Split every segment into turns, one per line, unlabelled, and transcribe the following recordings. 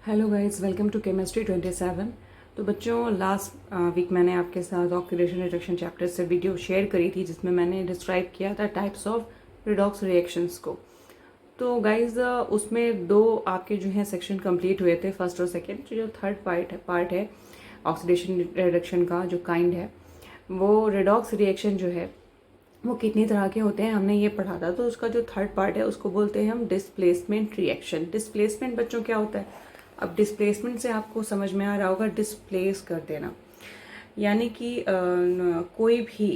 Hello guys, welcome to chemistry 27। तो बच्चों, last week मैंने आपके साथ ऑक्सीडेशन रिडक्शन चैप्टर से वीडियो शेयर करी थी जिसमें मैंने डिस्क्राइब किया था टाइप्स ऑफ रिडॉक्स रिएक्शंस को। तो गाइस, उसमें दो आपके जो हैं सेक्शन कंप्लीट हुए थे, फर्स्ट और सेकंड। जो थर्ड पार्ट है ऑक्सीडेशन रिडक्शन का जो काइंड है, वो रिडॉक्स रिएक्शन जो है वो कितनी तरह के होते हैं हमने ये पढ़ा था। तो उसका जो थर्ड पार्ट है उसको बोलते हैं हम डिस्प्लेसमेंट रिएक्शन। डिस्प्लेसमेंट बच्चों क्या होता है? अब डिस्प्लेसमेंट से आपको समझ में आ रहा होगा, डिस्प्लेस कर देना, यानी कि कोई भी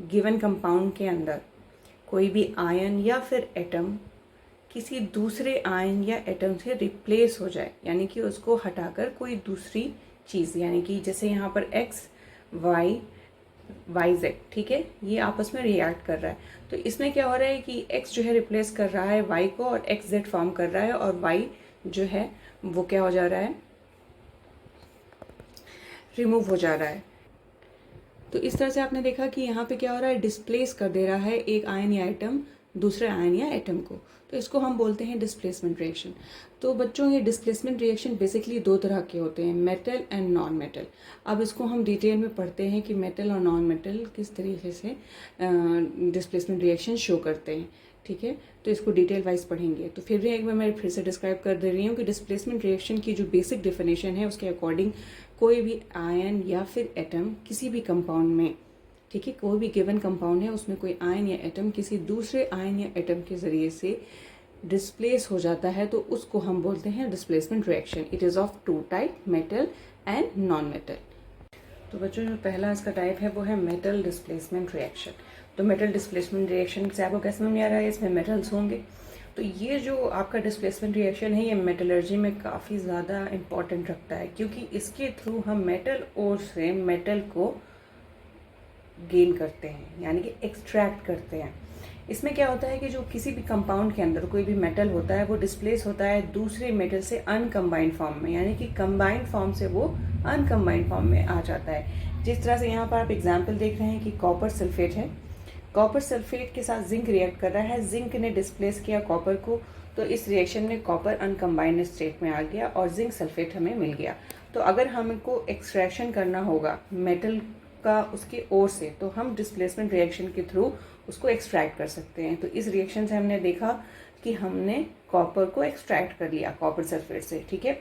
गिवन कंपाउंड के अंदर कोई भी आयन या फिर एटम किसी दूसरे आयन या एटम से रिप्लेस हो जाए, यानी कि उसको हटाकर कोई दूसरी चीज़, यानी कि जैसे यहाँ पर एक्स वाई वाई जेड, ठीक है, ये आपस में रिएक्ट कर रहा है। तो इसमें क्या हो रहा है कि एक्स जो है रिप्लेस कर रहा है वाई को और एक्स जेड फॉर्म कर रहा है, और वाई जो है वो क्या हो जा रहा है, रिमूव हो जा रहा है। तो इस तरह से आपने देखा कि यहाँ पे क्या हो रहा है, डिस्प्लेस कर दे रहा है एक आयन या एटम दूसरे आयन या एटम को। तो इसको हम बोलते हैं डिस्प्लेसमेंट रिएक्शन। तो बच्चों, ये डिस्प्लेसमेंट रिएक्शन बेसिकली दो तरह के होते हैं, मेटल एंड नॉन मेटल। अब इसको हम डिटेल में पढ़ते हैं कि मेटल और नॉन मेटल किस तरीके से डिस्प्लेसमेंट रिएक्शन शो करते हैं, ठीक है। तो इसको डिटेल वाइज पढ़ेंगे। तो फिर भी एक बार मैं फिर से डिस्क्राइब कर दे रही हूँ कि डिस्प्लेसमेंट रिएक्शन की जो बेसिक डेफिनेशन है उसके अकॉर्डिंग कोई भी आयन या फिर एटम किसी भी कंपाउंड में, ठीक है, कोई भी गिवन कंपाउंड है उसमें कोई आयन या एटम किसी दूसरे आयन या एटम के जरिए से डिस्प्लेस हो जाता है, तो उसको हम बोलते हैं displacement reaction. It is of two type, metal and non metal. तो बच्चों, जो पहला इसका टाइप है वो है मेटल डिस्प्लेसमेंट रिएक्शन। तो मेटल डिस्प्लेसमेंट रिएक्शन से आपको कैसे समझ में आ रहा है, इसमें मेटल्स होंगे। तो ये जो आपका डिस्प्लेसमेंट रिएक्शन है ये मेटलर्जी में काफ़ी ज़्यादा इम्पॉर्टेंट रखता है, क्योंकि इसके थ्रू हम मेटल ओर से मेटल को गेन करते हैं, यानी कि एक्सट्रैक्ट करते हैं। इसमें क्या होता है कि जो किसी भी कंपाउंड के अंदर कोई भी मेटल होता है वो डिस्प्लेस होता है दूसरे मेटल से अनकम्बाइंड फॉर्म में, यानी कि कंबाइंड फॉर्म से वो अनकम्बाइंड फॉर्म में आ जाता है। जिस तरह से यहाँ पर आप एग्जाम्पल देख रहे हैं कि कॉपर सल्फेट है, कॉपर सल्फेट के साथ जिंक रिएक्ट कर रहा है, जिंक ने डिस्प्लेस किया कॉपर को, तो इस रिएक्शन में कॉपर अनकम्बाइंड स्टेट में आ गया और जिंक सल्फेट हमें मिल गया। तो अगर हमको एक्सट्रैक्शन करना होगा मेटल का उसके ओर से, तो हम डिस्प्लेसमेंट रिएक्शन के थ्रू उसको एक्सट्रैक्ट कर सकते हैं। तो इस रिएक्शन से हमने देखा कि हमने कॉपर को एक्सट्रैक्ट कर लिया कॉपर सल्फेट से, ठीक है।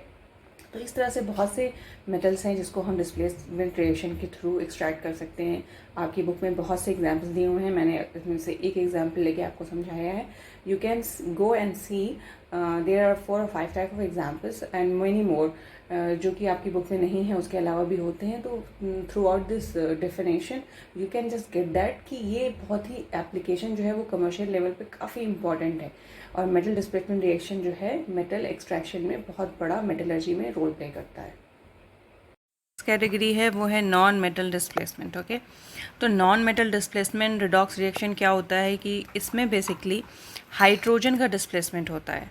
तो इस तरह से बहुत से मेटल्स हैं जिसको हम डिस्प्लेसमेंट रिएक्शन के थ्रू एक्सट्रैक्ट कर सकते हैं। आपकी बुक में बहुत से एग्जाम्पल्स दिए हुए हैं, मैंने इसमें से एक एग्जाम्पल लेके आपको समझाया है। You can go and see there are 4 or 5 type of examples and many more, जो कि आपकी बुक में नहीं है, उसके अलावा भी होते हैं। तो through out this definition you can just get that कि ये बहुत ही एप्लीकेशन जो है वो कमर्शियल लेवल पे काफ़ी इंपॉर्टेंट है, और मेटल डिस्प्लेसमेंट रिएक्शन जो है मेटल एक्सट्रैक्शन में बहुत बड़ा मेटलर्जी में रोल प्ले करता है। कैटेगरी है वो है नॉन मेटल डिस्प्लेसमेंट। ओके, तो non metal displacement redox reaction क्या होता है कि इसमें बेसिकली हाइड्रोजन का डिस्प्लेसमेंट होता है,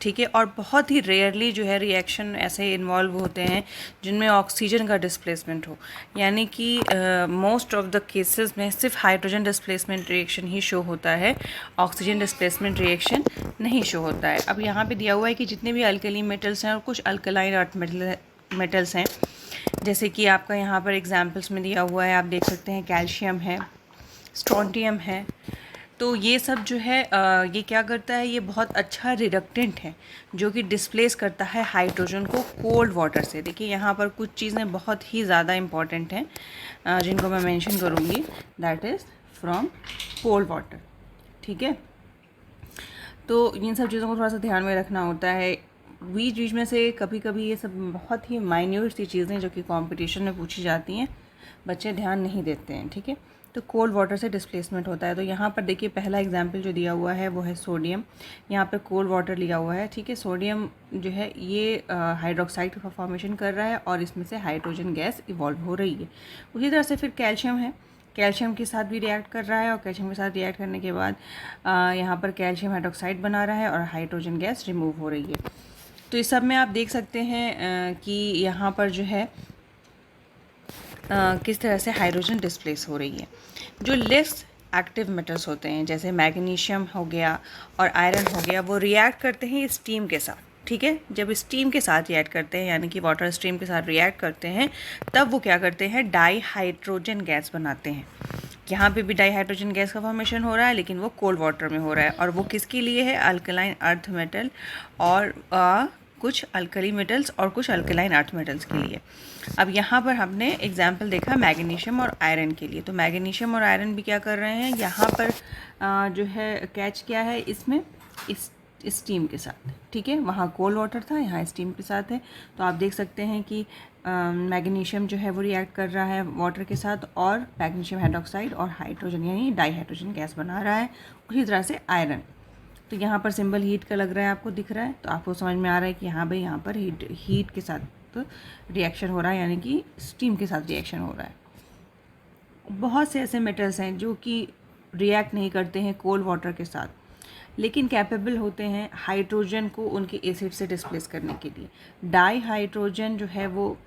ठीक है। और बहुत ही रेयरली जो है रिएक्शन ऐसे इन्वॉल्व होते हैं जिनमें ऑक्सीजन का डिस्प्लेसमेंट हो, यानी कि मोस्ट ऑफ द केसेस में सिर्फ हाइड्रोजन डिस्प्लेसमेंट रिएक्शन ही शो होता है, ऑक्सीजन डिस्प्लेसमेंट रिएक्शन नहीं शो होता है। अब यहाँ पे दिया हुआ है कि जितने भी अल्कली मेटल्स हैं और कुछ अल्कलाइन अर्थ मेटल्स हैं, जैसे कि आपका यहाँ पर एग्जाम्पल्स में दिया हुआ है, आप देख सकते हैं कैल्शियम है, स्ट्रोंटियम है। तो ये सब जो है ये क्या करता है, ये बहुत अच्छा रिडक्टेंट है जो कि डिस्प्लेस करता है हाइड्रोजन को कोल्ड वाटर से। देखिए यहाँ पर कुछ चीज़ें बहुत ही ज़्यादा इम्पॉर्टेंट हैं जिनको मैं मेंशन करूँगी, that is from cold water, ठीक है। तो इन सब चीज़ों को थोड़ा सा ध्यान में रखना होता है। बीच बीच में से कभी कभी ये सब बहुत ही माइन्यूट सी चीज़ें जो कि कंपटीशन में पूछी जाती हैं, बच्चे ध्यान नहीं देते हैं, ठीक है। तो कोल्ड वाटर से डिस्प्लेसमेंट होता है। तो यहाँ पर देखिए पहला एग्जाम्पल जो दिया हुआ है वो है सोडियम। यहाँ पर कोल्ड वाटर लिया हुआ है, ठीक है। सोडियम जो है ये हाइड्रोक्साइड का फॉर्मेशन कर रहा है और इसमें से हाइड्रोजन गैस इवॉल्व हो रही है। उसी तरह से फिर कैल्शियम है, कैल्शियम के साथ भी रिएक्ट कर रहा है, और कैल्शियम के साथ रिएक्ट करने के बाद यहाँ पर कैल्शियम हाइड्रोक्साइड बना रहा है और हाइड्रोजन गैस रिमूव हो रही है। तो इस सब में आप देख सकते हैं कि यहाँ पर जो है किस तरह से हाइड्रोजन डिस्प्लेस हो रही है। जो लेस एक्टिव मेटल्स होते हैं जैसे मैग्नीशियम हो गया और आयरन हो गया, वो रिएक्ट करते हैं स्टीम के साथ,
ठीक है। जब स्टीम के साथ रिएक्ट करते हैं, यानी कि वाटर स्ट्रीम के साथ रिएक्ट करते हैं, तब वो क्या करते हैं, डाई हाइड्रोजन गैस बनाते हैं। यहाँ पे भी डाई हाइड्रोजन गैस का फॉर्मेशन हो रहा है, लेकिन वो कोल्ड वाटर में हो रहा है, और वो किसके लिए है, अल्कलाइन अर्थ मेटल और कुछ अल्कली मेटल्स और कुछ अल्कलाइन अर्थ मेटल्स के लिए। अब यहाँ पर हमने एग्जाम्पल देखा मैग्नीशियम और आयरन के लिए। तो मैग्नीशियम और आयरन भी क्या कर रहे हैं, यहाँ पर जो है कैच क्या है इसमें, इस स्टीम के साथ, ठीक है। वहाँ कोल्ड वाटर था, यहाँ स्टीम के साथ है। तो आप देख सकते हैं कि मैग्नीशियम जो है वो रिएक्ट कर रहा है वाटर के साथ, और मैग्नीशियम हाइड्रोक्साइड और हाइड्रोजन यानी डाई हाइड्रोजन गैस बना रहा है। उसी तरह से आयरन, तो यहाँ पर सिंबल हीट का लग रहा है, आपको दिख रहा है, तो आपको समझ में आ रहा है कि हाँ भाई यहाँ पर हीट के साथ रिएक्शन हो रहा है, यानी कि स्टीम के साथ रिएक्शन हो रहा है। बहुत से ऐसे मेटल्स हैं जो कि रिएक्ट नहीं करते हैं कोल्ड वाटर के साथ, लेकिन कैपेबल होते हैं हाइड्रोजन को उनके एसिड से डिस्प्लेस करने के लिए। डाई हाइड्रोजन जो है वो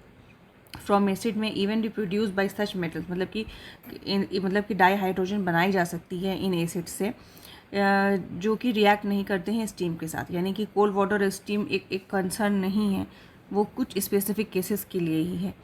फ्रॉम एसिड में even reproduce by such metals, मतलब कि डाई हाइड्रोजन बनाई जा सकती है इन एसिड से, जो कि रिएक्ट नहीं करते हैं स्टीम के साथ। यानी कि कोल्ड वाटर और स्टीम एक कंसर्न नहीं है, वो कुछ स्पेसिफिक केसेस के लिए ही है।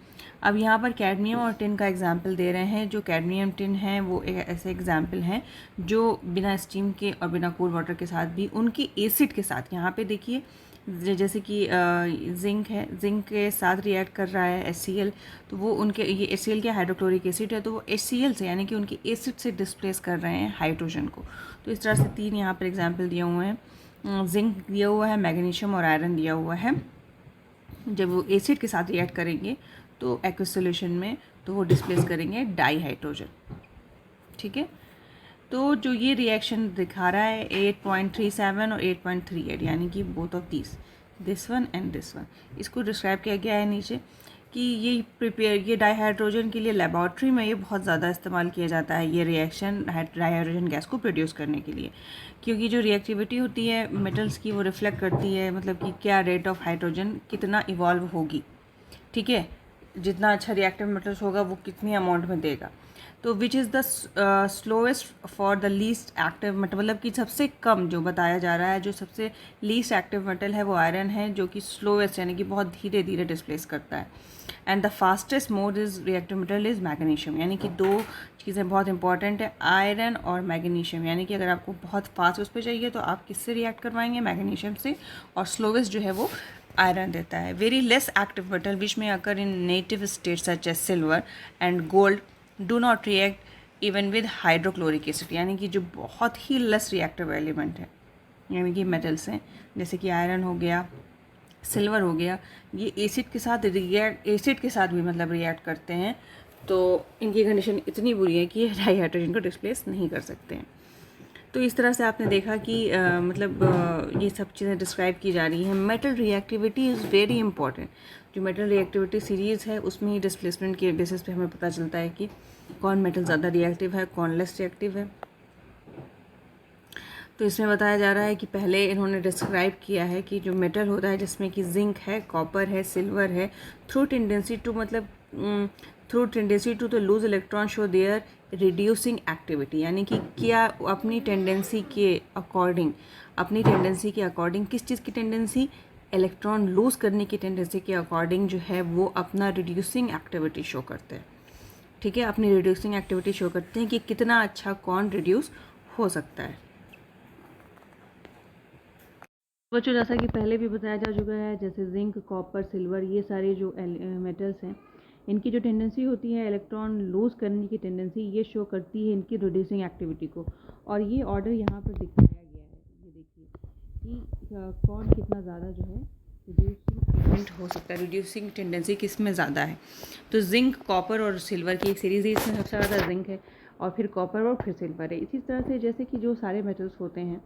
अब यहाँ पर कैडमियम और टिन का एग्जाम्पल दे रहे हैं। जो कैडमियम टिन है वो ऐसे एग्जाम्पल हैं जो बिना स्टीम के और बिना कोल्ड वाटर के साथ भी उनकी एसिड के साथ, यहाँ पे देखिए जैसे कि जिंक है, जिंक के साथ रिएक्ट कर रहा है HCl, तो वो उनके ये HCl क्या हाइड्रोक्लोरिक एसिड है, तो वो HCl से यानी कि उनकी एसिड से डिस्प्लेस कर रहे हैं हाइड्रोजन को। तो इस तरह से 3 यहाँ पर एग्जाम्पल दिए हुए हैं। जिंक दिया हुआ है, मैग्नीशियम और आयरन दिया हुआ है। जब वो एसिड के साथ रिएक्ट करेंगे तो एक्वस सॉल्यूशन में, तो वो डिस्प्लेस करेंगे डाई हाइड्रोजन, ठीक है। तो जो ये रिएक्शन दिखा रहा है 8.37 और 8.38, यानी कि both of this one and this one, इसको डिस्क्राइब किया गया है नीचे कि ये डाई हाइड्रोजन के लिए लेबॉर्ट्री में ये बहुत ज़्यादा इस्तेमाल किया जाता है, ये रिएक्शन डाई हाइड्रोजन गैस को प्रोड्यूस करने के लिए, क्योंकि जो रिएक्टिविटी होती है मेटल्स की वो रिफ्लेक्ट करती है, मतलब कि क्या रेट ऑफ हाइड्रोजन कितना इवॉल्व होगी, ठीक है। जितना अच्छा रिएक्टिव मेटल्स होगा वो कितनी अमाउंट में देगा। तो which is the slowest for the least active metal, मतलब कि सबसे कम जो बताया जा रहा है, जो सबसे लीस्ट एक्टिव मेटल है वो आयरन है, जो कि स्लोएस्ट यानी कि बहुत धीरे धीरे डिस्प्लेस करता है। And the fastest mode is reactive metal is magnesium, यानी कि 2 चीज़ें बहुत इंपॉर्टेंट है, आयरन और मैग्नीशियम। यानी कि अगर आपको बहुत फास्ट उस पर चाहिए तो आप किससे रिएक्ट करवाएंगे, मैग्नीशियम से, और स्लोएस्ट जो है वो आयरन देता है। Very less active metal which में occur in native state such as silver and gold do not react even with hydrochloric acid, यानी कि जो बहुत ही लेस रिएक्टिव एलिमेंट है, यानी कि मेटल्स हैं, जैसे कि आयरन हो गया, सिल्वर हो गया, ये एसिड के साथ भी मतलब रिएक्ट करते हैं, तो इनकी कंडीशन इतनी बुरी है कि ये डाई हाइड्रोजन को डिस्प्लेस नहीं कर सकते हैं। तो इस तरह से आपने देखा कि ये सब चीज़ें डिस्क्राइब की जा रही हैं। Metal reactivity is very important. जो मेटल रिएक्टिविटी सीरीज़ है उसमें ही डिस्प्लेसमेंट के बेसिस पे हमें पता चलता है कि कौन मेटल ज़्यादा रिएक्टिव है, कौन लेस रिएक्टिव है। तो इसमें बताया जा रहा है कि पहले इन्होंने डिस्क्राइब किया है कि जो मेटल होता है जिसमें कि जिंक है, कॉपर है, सिल्वर है, through tendency to the lose electron show their reducing activity, यानी कि क्या अपनी टेंडेंसी के अकॉर्डिंग किस चीज़ की टेंडेंसी, इलेक्ट्रॉन लूज करने की टेंडेंसी के अकॉर्डिंग जो है वो अपना रिड्यूसिंग एक्टिविटी शो करते हैं, ठीक है। अपनी रिड्यूसिंग एक्टिविटी शो करते हैं कि कितना अच्छा कौन रिड्यूस हो सकता है। बच्चों जैसा कि पहले भी बताया जा चुका है, जैसे जिंक, कॉपर, सिल्वर, ये सारे जो मेटल्स हैं, इनकी जो टेंडेंसी होती है इलेक्ट्रॉन लूज करने की टेंडेंसी, ये शो करती है इनकी रिड्यूसिंग एक्टिविटी को। और ये ऑर्डर यहाँ पर दिखाया गया है, ये देखिए कि कौन कितना ज़्यादा जो है रिड्यूसिंग एलिमेंट हो सकता है, रिड्यूसिंग टेंडेंसी किस में ज़्यादा है। तो जिंक, कॉपर और सिल्वर की एक सीरीज़ है, इसमें सबसे ज़्यादा जिंक है और फिर कॉपर और फिर सिल्वर है। इसी तरह से जैसे कि जो सारे मेटल्स होते हैं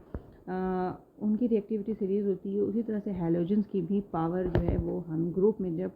उनकी रिएक्टिविटी सीरीज़ होती है, उसी तरह से हैलोजेंस की भी पावर जो है वो हम ग्रुप में जब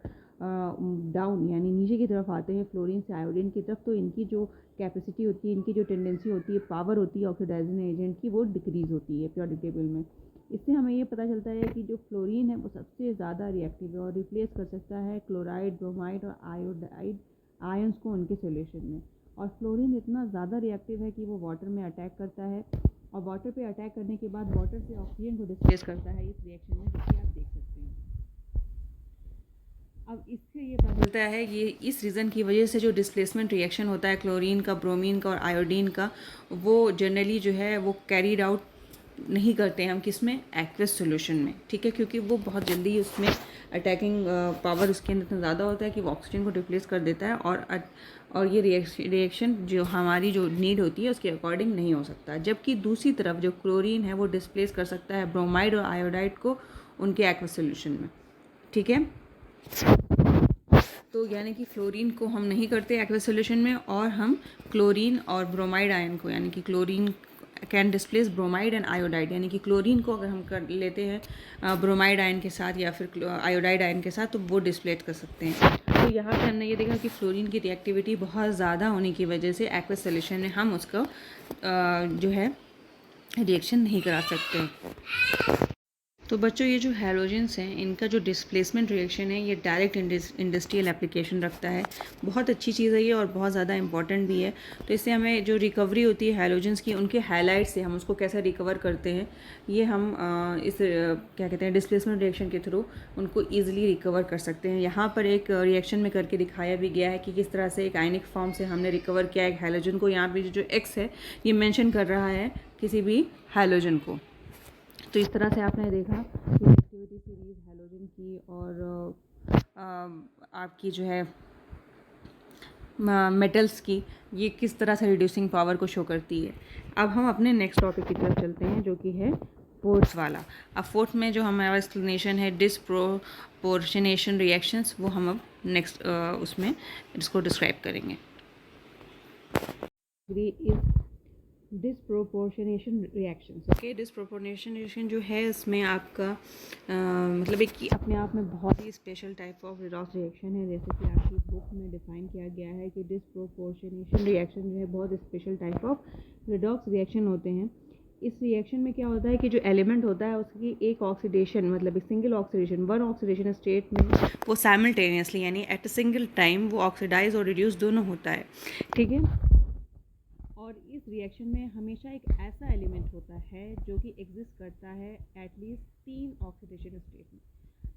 डाउन यानी नीचे की तरफ आते हैं फ्लोरीन से आयोडीन की तरफ, तो इनकी जो कैपेसिटी होती है, इनकी जो टेंडेंसी होती है, पावर होती है ऑक्सीडाइजिंग एजेंट की, वो डिक्रीज़ होती है पीरियोडिक टेबल में। इससे हमें ये पता चलता है कि जो फ्लोरीन है वो सबसे ज़्यादा रिएक्टिव है और रिप्लेस कर सकता है क्लोराइड, ब्रोमाइड और आयोडाइड आयंस को उनके सोल्यूशन में। और फ्लोरीन इतना ज़्यादा रिएक्टिव है कि वो वाटर में अटैक करता है और वाटर पे अटैक करने के बाद वाटर से ऑक्सीजन को डिस्प्लेस करता है इस रिएक्शन में, जैसे आप देख सकते हैं।
अब इससे ये पता चलता है ये इस रीज़न की वजह से जो डिस्प्लेसमेंट रिएक्शन होता है क्लोरीन का, ब्रोमीन का और आयोडीन का, वो जनरली जो है वो कैरीड आउट नहीं करते हैं हम किस में, एक्वस सॉल्यूशन में, ठीक है, क्योंकि वो बहुत जल्दी उसमें अटैकिंग पावर उसके अंदर इतना ज़्यादा होता है कि वो ऑक्सीजन को रिप्लेस कर देता है और ये रिएक्शन जो हमारी जो नीड होती है उसके अकॉर्डिंग नहीं हो सकता। जबकि दूसरी तरफ जो क्लोरीन है वो डिस्प्लेस कर सकता है ब्रोमाइड और आयोडाइड को उनके एक्वस सॉल्यूशन में, ठीक है। तो यानी कि फ्लोरीन को हम नहीं करते एक्वस सॉल्यूशन में, और हम क्लोरीन और ब्रोमाइड आयन को, यानी कि chlorine can displace bromide and iodide, यानी कि क्लोरीन को अगर हम कर लेते हैं ब्रोमाइड आयन के साथ या फिर आयोडाइड आयन के साथ तो वो डिस्प्लेट कर सकते हैं। तो यहाँ पे हमने ये देखा कि फ्लोरीन की रिएक्टिविटी बहुत ज़्यादा होने की वजह से एक्वस सॉल्यूशन में हम उसको जो है रिएक्शन नहीं करा सकते। तो बच्चों ये जो हैलोजेंस हैं इनका जो डिस्प्लेसमेंट रिएक्शन है ये डायरेक्ट इंडस्ट्रियल एप्लीकेशन रखता है। बहुत अच्छी चीज़ है ये और बहुत ज़्यादा इंपॉर्टेंट भी है। तो इससे हमें जो रिकवरी होती है हैलोजेंस की, उनके हाइलाइट से हम उसको कैसे रिकवर करते हैं ये हम क्या कहते हैं डिस्प्लेसमेंट रिएक्शन के थ्रू उनको ईजिली रिकवर कर सकते हैं। यहाँ पर एक रिएक्शन में करके दिखाया भी गया है कि किस तरह से एक आयनिक फॉर्म से हमने रिकवर किया एक हैलोजन को। यहाँ पर जो एक्स है ये मैंशन कर रहा है किसी भी हैलोजन को। तो इस तरह से आपने देखा कि एक्टिविटी सीरीज हैलोजन की और आपकी जो है मेटल्स की ये किस तरह से रिड्यूसिंग पावर को शो करती है। अब हम अपने नेक्स्ट टॉपिक की तरफ चलते हैं जो कि है फोर्थ वाला। अब फोर्थ में जो हमारा एक्सप्लेनेशन है डिसप्रोपोर्शनेशन रिएक्शंस, वो हम अब नेक्स्ट उसमें इसको डिस्क्राइब करेंगे। Disproportionation reactions, okay. Disproportionation reaction जो है इसमें आपका मतलब एक अपने आप में बहुत ही special type of redox reaction है। जैसे कि आपकी बुक में डिफाइन किया गया है कि डिसप्रोपोर्शनेशन रिएक्शन जो है बहुत special type of redox reaction होते हैं। इस रिएक्शन में क्या होता है कि जो एलिमेंट होता है उसकी एक ऑक्सीडेशन, मतलब एक single oxidation, one oxidation state में वो साइमल्टेनियसली यानी एट अ सिंगल टाइम वो ऑक्सीडाइज और रिड्यूस दोनों होता है, ठीक है। और इस रिएक्शन में हमेशा एक ऐसा एलिमेंट होता है जो कि एग्जिस्ट करता है एटलीस्ट 3 ऑक्सीडेशन स्टेट में,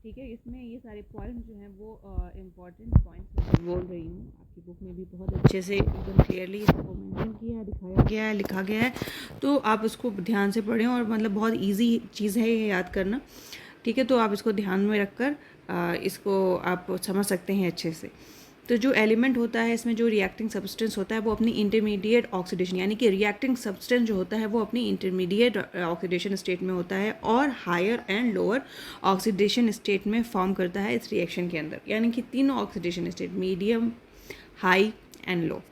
ठीक है। इसमें ये सारे पॉइंट्स जो हैं वो इम्पॉर्टेंट पॉइंट्स मैं बोल रही हूँ। आपकी बुक में भी बहुत अच्छे से एकदम क्लियरली इसको मेंशन किया है, दिखाया गया है, लिखा गया है। तो आप इसको ध्यान से पढ़ें और मतलब बहुत ईजी चीज़ है ये याद करना, ठीक है। तो आप इसको ध्यान में रखकर इसको आप समझ सकते हैं अच्छे से। तो जो एलिमेंट होता है इसमें जो रिएक्टिंग सब्सटेंस होता है वो अपनी इंटरमीडिएट ऑक्सीडेशन, यानी कि रिएक्टिंग सब्सटेंस जो होता है वो अपनी इंटरमीडिएट ऑक्सीडेशन स्टेट में होता है और higher and lower oxidation state में फॉर्म करता है इस रिएक्शन के अंदर, यानी कि तीनों oxidation state, medium, high and low,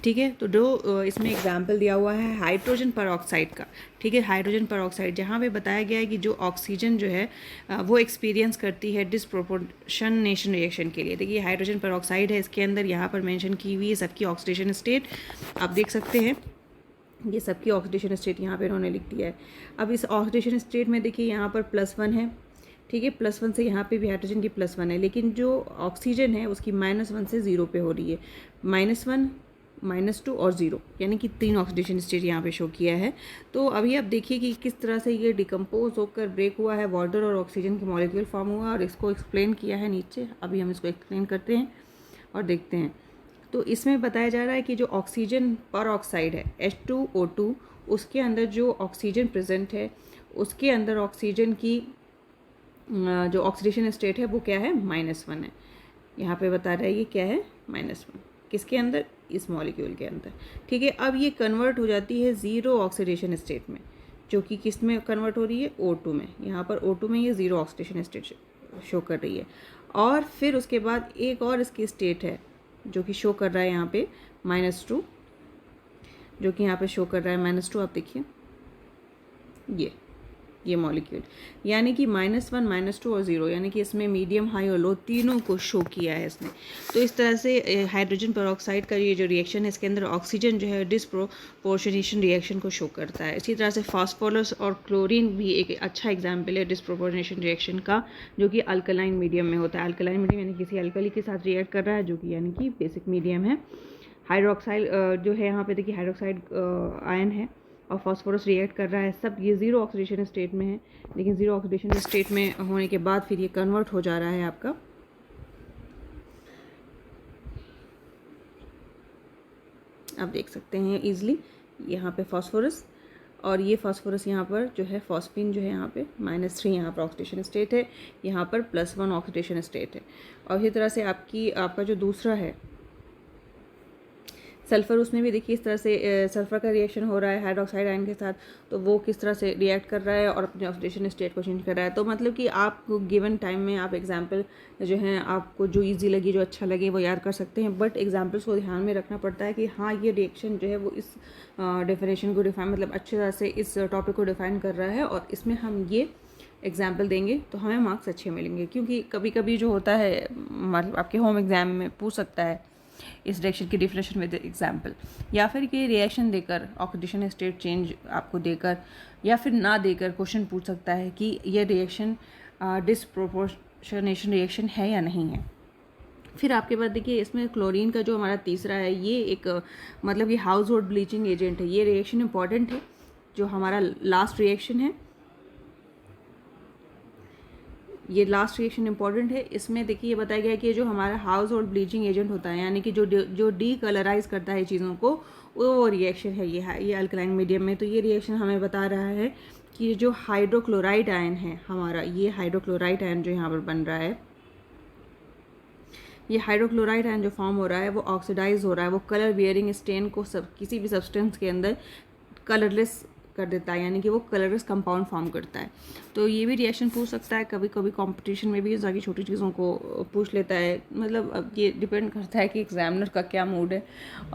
ठीक है। तो जो इसमें एग्जाम्पल दिया हुआ है हाइड्रोजन परऑक्साइड का, ठीक है। हाइड्रोजन परऑक्साइड जहाँ पे बताया गया है कि जो ऑक्सीजन जो है वो एक्सपीरियंस करती है डिसप्रोपोर्शनेशन रिएक्शन के लिए। देखिए हाइड्रोजन परऑक्साइड है, इसके अंदर यहाँ पर मेंशन की हुई है सबकी ऑक्सीडेशन स्टेट, आप देख सकते हैं ये सबकी ऑक्सीडेशन स्टेट यहाँ पे इन्होंने लिख दिया है। अब इस ऑक्सीडेशन स्टेट में देखिए यहाँ पर +1 है, ठीक है। +1 से यहाँ पे भी हाइड्रोजन की +1 है, लेकिन जो ऑक्सीजन है उसकी -1 से 0 पे हो रही है। -1, -2 और 0, यानी कि 3 ऑक्सीडेशन स्टेट यहाँ पे शो किया है। तो अभी आप देखिए कि किस तरह से ये डिकम्पोज होकर ब्रेक हुआ है, वाटर और ऑक्सीजन के मॉलिक्यूल फॉर्म हुआ और इसको एक्सप्लेन किया है नीचे। अभी हम इसको एक्सप्लेन करते हैं और देखते हैं। तो इसमें बताया जा रहा है कि जो ऑक्सीजन परऑक्साइड है H2O2, उसके अंदर जो ऑक्सीजन प्रेजेंट है उसके अंदर ऑक्सीजन की जो ऑक्सीडेशन स्टेट है वो क्या है, -1 है। यहाँ पे बता रहा है ये क्या है, -1, किसके अंदर, इस मॉलिक्यूल के अंदर, ठीक है। अब ये कन्वर्ट हो जाती है 0 ऑक्सीडेशन स्टेट में, जो कि किस में कन्वर्ट हो रही है, O2 में। यहाँ पर O2 में ये 0 ऑक्सीडेशन स्टेट शो कर रही है। और फिर उसके बाद एक और इसकी स्टेट है जो कि शो कर रहा है यहाँ पे -2, जो कि यहाँ पे शो कर रहा है -2, आप देखिए ये मॉलिक्यूल, यानी कि -1, -2 और 0, यानी कि इसमें मीडियम, हाई और लो तीनों को शो किया है इसने। तो इस तरह से हाइड्रोजन परऑक्साइड का ये जो रिएक्शन है इसके अंदर ऑक्सीजन जो है डिसप्रोपोर्शनेशन रिएक्शन को शो करता है। इसी तरह से फास्फोरस और क्लोरीन भी एक अच्छा एग्जाम्पल है डिसप्रोपोर्शनेशन रिएक्शन का, जो कि अल्कलाइन मीडियम में होता है। अल्कलाइन मीडियम यानी किसी अल्कली के साथ रिएक्ट कर रहा है, जो कि यानी कि बेसिक मीडियम है। हाइड्रोक्साइड जो है यहाँ पे देखिए हाइड्रोक्साइड आयन है और फास्फोरस रिएक्ट कर रहा है, सब ये 0 ऑक्सीडेशन स्टेट में है। लेकिन 0 ऑक्सीडेशन स्टेट में होने के बाद फिर ये कन्वर्ट हो जा रहा है आपका
आप देख सकते हैं ईजिली, यहाँ पे फास्फोरस, और ये फास्फोरस यहाँ पर जो है फॉस्फीन जो है यहाँ पे -3 यहाँ पर ऑक्सीडेशन स्टेट है, यहाँ पर +1 ऑक्सीडेशन स्टेट है। और इसी तरह से आपका जो दूसरा है सल्फ़र, उसमें भी देखिए इस तरह से सल्फ़र का रिएक्शन हो रहा है हाइड्रोक्साइड आयन के साथ, तो वो किस तरह से रिएक्ट कर रहा है और अपने ऑक्सीडेशन स्टेट को चेंज कर रहा है। तो मतलब कि आप गिवन टाइम में आप एग्जांपल जो हैं आपको जो इजी लगी, जो अच्छा लगे वो याद कर सकते हैं, बट एग्जांपल्स को ध्यान में रखना पड़ता है कि हाँ ये रिएक्शन जो है वो इस डेफिनेशन को डिफाइन, मतलब अच्छी तरह से इस टॉपिक को डिफाइन कर रहा है और इसमें हम ये एग्जाम्पल देंगे तो हमें मार्क्स अच्छे मिलेंगे। क्योंकि कभी कभी जो होता है, मतलब आपके होम एग्ज़ाम में पूछ सकता है इस रिएक्शन की डिफिनेशन विद एग्जाम्पल, या फिर कि रिएक्शन देकर ऑक्सीडेशन स्टेट चेंज आपको देकर या फिर ना देकर क्वेश्चन पूछ सकता है कि ये रिएक्शन डिसप्रोपोर्शनेशन रिएक्शन है या नहीं है। फिर आपके बाद देखिए इसमें क्लोरीन का जो हमारा तीसरा है, ये एक मतलब ये हाउस होल्ड ब्लीचिंग एजेंट है। ये रिएक्शन इंपॉर्टेंट है, जो हमारा लास्ट रिएक्शन है, ये लास्ट रिएक्शन इंपॉर्टेंट है। इसमें देखिए ये बताया गया है कि जो हमारा हाउस होल्ड ब्लीचिंग एजेंट होता है, यानी कि जो डीकलराइज करता है चीज़ों को, वो रिएक्शन है ये अल्कलाइन मीडियम में। तो ये रिएक्शन हमें बता रहा है कि जो हाइड्रोक्लोराइड आयन है हमारा, ये हाइड्रोक्लोराइड आयन जो यहाँ पर बन रहा है, ये हाइड्रोक्लोराइड आयन जो फॉर्म हो रहा है वो ऑक्सीडाइज हो रहा है, वो कलर बियरिंग स्टेन को किसी भी सब्सटेंस के अंदर कलरलेस कर देता है, यानी कि वो कलरलेस कंपाउंड फॉर्म करता है। तो ये भी रिएक्शन पूछ सकता है, कभी कभी कंपटीशन में भी इस तरह छोटी चीज़ों को पूछ लेता है। मतलब अब ये डिपेंड करता है कि एग्जामिनर का क्या मूड है,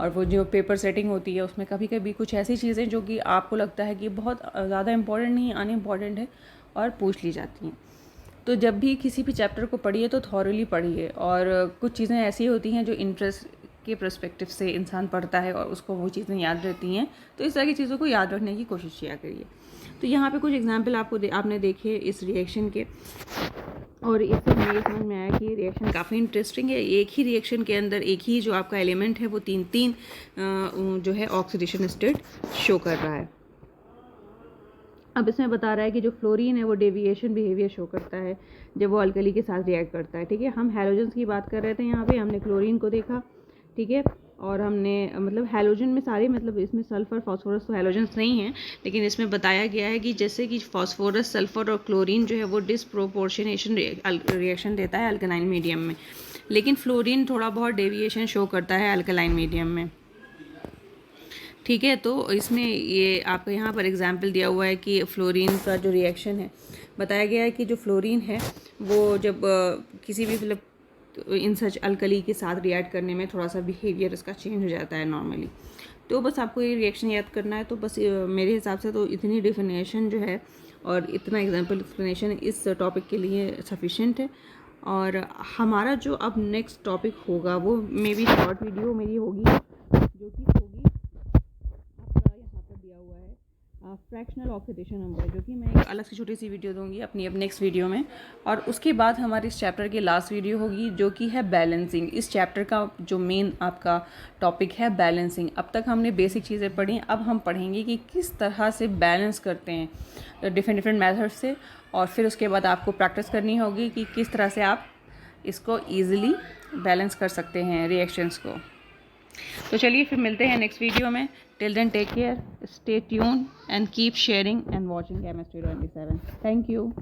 और वो जो पेपर सेटिंग होती है उसमें कभी कभी कुछ ऐसी चीज़ें जो कि आपको लगता है कि बहुत ज़्यादा इंपॉर्टेंट नहीं, अनइम्पॉर्टेंट है, और पूछ ली जाती हैं। तो जब भी किसी भी चैप्टर को पढ़िए तो थॉरली पढ़िए, और कुछ चीज़ें ऐसी होती हैं जो इंटरेस्ट के पर्सपेक्टिव से इंसान पढ़ता है और उसको वो चीज़ें याद रहती हैं, तो इस तरह की चीज़ों को याद रखने की कोशिश किया करिए। तो यहाँ पे कुछ एग्जांपल आपने देखे इस रिएक्शन के, और इससे हमें समझ में आया कि रिएक्शन काफ़ी इंटरेस्टिंग है। एक ही रिएक्शन के अंदर एक ही जो आपका एलिमेंट है वो तीन जो है ऑक्सीडेशन स्टेट शो कर रहा है। अब इसमें बता रहा है कि जो फ्लोरीन है वो डेविएशन बिहेवियर शो करता है जब वो अल्कली के साथ रिएक्ट करता है। ठीक है, हम हैलोजन्स की बात कर रहे थे, यहाँ पे हमने क्लोरीन को देखा। ठीक है, और हमने मतलब हैलोजन में सारे, मतलब इसमें सल्फ़र फास्फोरस तो हैलोजन्स नहीं हैं, लेकिन इसमें बताया गया है कि जैसे कि फास्फोरस, सल्फ़र और क्लोरीन जो है वो डिसप्रोपोर्शनेशन रिएक्शन देता है अल्कलाइन मीडियम में, लेकिन फ्लोरीन थोड़ा बहुत डेविएशन शो करता है अल्कलाइन मीडियम में। ठीक है, तो इसमें ये आपको यहाँ पर एग्जाम्पल दिया हुआ है कि फ्लोरीन का जो रिएक्शन है, बताया गया है कि जो फ्लोरीन है वो जब किसी भी मतलब इन सच अल्कली के साथ रिएक्ट करने में थोड़ा सा बिहेवियर इसका चेंज हो जाता है नॉर्मली। तो बस आपको ये रिएक्शन याद करना है। तो बस मेरे हिसाब से तो इतनी डेफिनेशन जो है और इतना एग्जाम्पल एक्सप्लेनेशन इस टॉपिक के लिए सफिशिएंट है। और हमारा जो अब नेक्स्ट टॉपिक होगा वो मे बी शॉर्ट वीडियो मेरी होगी, जो कि होगी आपका यहाँ पर दिया हुआ है फ्रैक्शनल ऑक्सीडेशन नंबर, जो कि मैं एक अलग से छोटी सी वीडियो दूंगी अपनी अब नेक्स्ट वीडियो में। और उसके बाद हमारे इस चैप्टर की लास्ट वीडियो होगी जो कि है बैलेंसिंग। इस चैप्टर का जो मेन आपका टॉपिक है बैलेंसिंग। अब तक हमने बेसिक चीज़ें पढ़ी, अब हम पढ़ेंगे कि किस तरह से बैलेंस करते हैं डिफरेंट मेथड से, और फिर उसके बाद आपको प्रैक्टिस करनी होगी कि किस तरह से आप इसको ईजिली बैलेंस कर सकते हैं रिएक्शंस को। तो चलिए फिर मिलते हैं नेक्स्ट वीडियो में। Till then take care, stay tune and keep sharing and watching chemistry 27। Thank you.